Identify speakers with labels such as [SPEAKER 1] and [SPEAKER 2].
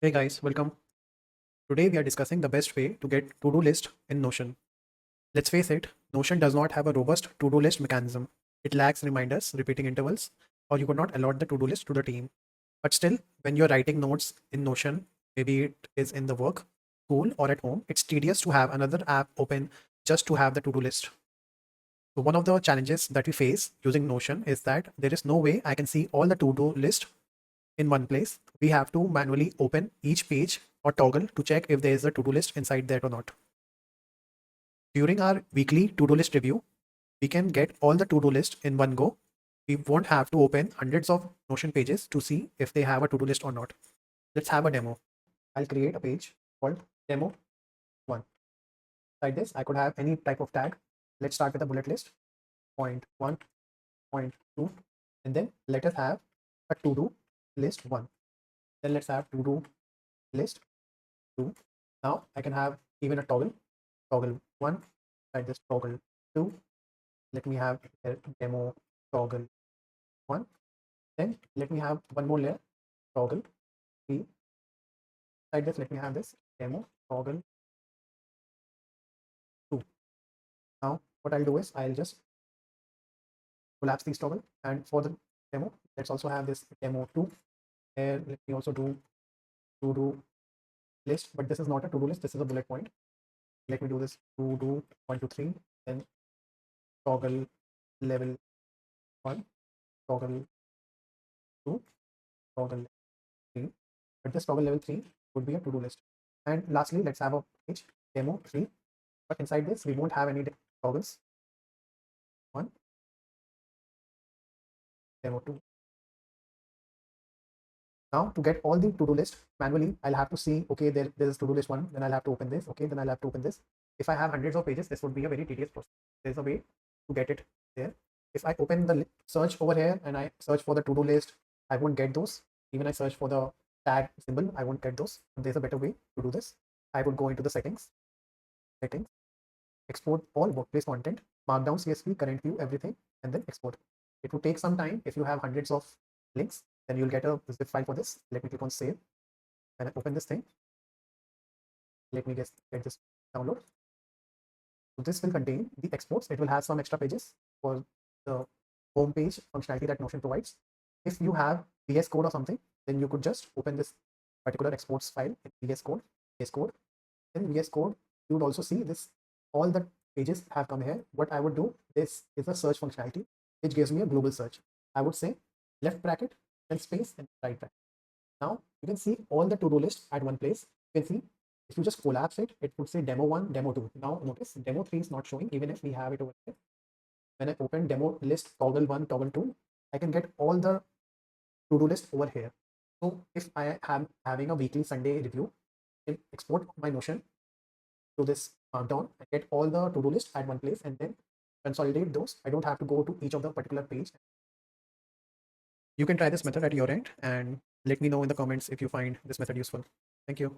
[SPEAKER 1] Hey guys, welcome. Today we are discussing the best way to get to-do list in Notion. Let's face it, Notion does not have a robust to-do list mechanism. It lacks reminders, repeating intervals, or you could not allot the to-do list to the team. But still, when you're writing notes in Notion, maybe it is in the work, school, or at home, it's tedious to have another app open just to have the to-do list. So one of the challenges that we face using Notion is that there is no way I can see all the to-do list in one place. We have to manually open each page or toggle to check if there is a to-do list inside there or not. During our weekly to-do list review, we can get all the to-do list in one go. We won't have to open hundreds of Notion pages to see if they have a to-do list or not. Let's have a demo. I'll create a page called demo 1. Like this, I could have any type of tag. Let's start with a bullet list, point 1, point 2, and then let us have a to-do list 1. Then let's have to-do list 2. Now I can have even a toggle 1, like this toggle 2. Let me have a demo toggle 1. Then let me have one more layer, toggle 3. Like this, let me have this demo toggle 2. Now what I'll do is I'll just collapse these toggle, and for the demo, let's also have this demo 2. And let me also do to do list, but this is not a to do list, this is a bullet point. Let me do this to do 1 2 3, then toggle level 1, toggle 2, toggle 3. But this toggle level 3 would be a to do list. And lastly, let's have a page demo 3. But inside this, we won't have any toggles. 1, demo 2. Now to get all the to do list manually, I'll have to see, okay, there's to do list 1, then I'll have to open this, okay, then I'll have to open this. If I have hundreds of pages, this would be a very tedious process. There's a way to get it there. If I open the search over here and I search for the to do list, I won't get those. Even I search for the tag symbol, I won't get those. There's a better way to do this. I would go into the settings, export all workplace content, markdown, CSV, current view, everything, and then export. It will take some time. If you have hundreds of links, then you'll get a zip file for this. Let me click on save and I open this thing. Let me just get this download. So this will contain the exports. It will have some extra pages for the home page functionality that Notion provides. If you have VS Code or something, then you could just open this particular exports file in VS Code. In VS Code, you would also see this. All the pages have come here. What I would do, this is a search functionality, which gives me a global search. I would say left bracket, then space, and right bracket. Now you can see all the to-do list at one place. You can see if you just collapse it, it would say demo 1, demo 2. Now notice demo 3 is not showing, even if we have it over here. When I open demo list toggle 1, toggle 2, I can get all the to-do list over here. So if I am having a weekly Sunday review, I can export my Notion to this markdown and get all the to-do list at one place and then consolidate those. I don't have to go to each of the particular page. You can try this method at your end and let me know in the comments if you find this method useful. Thank you.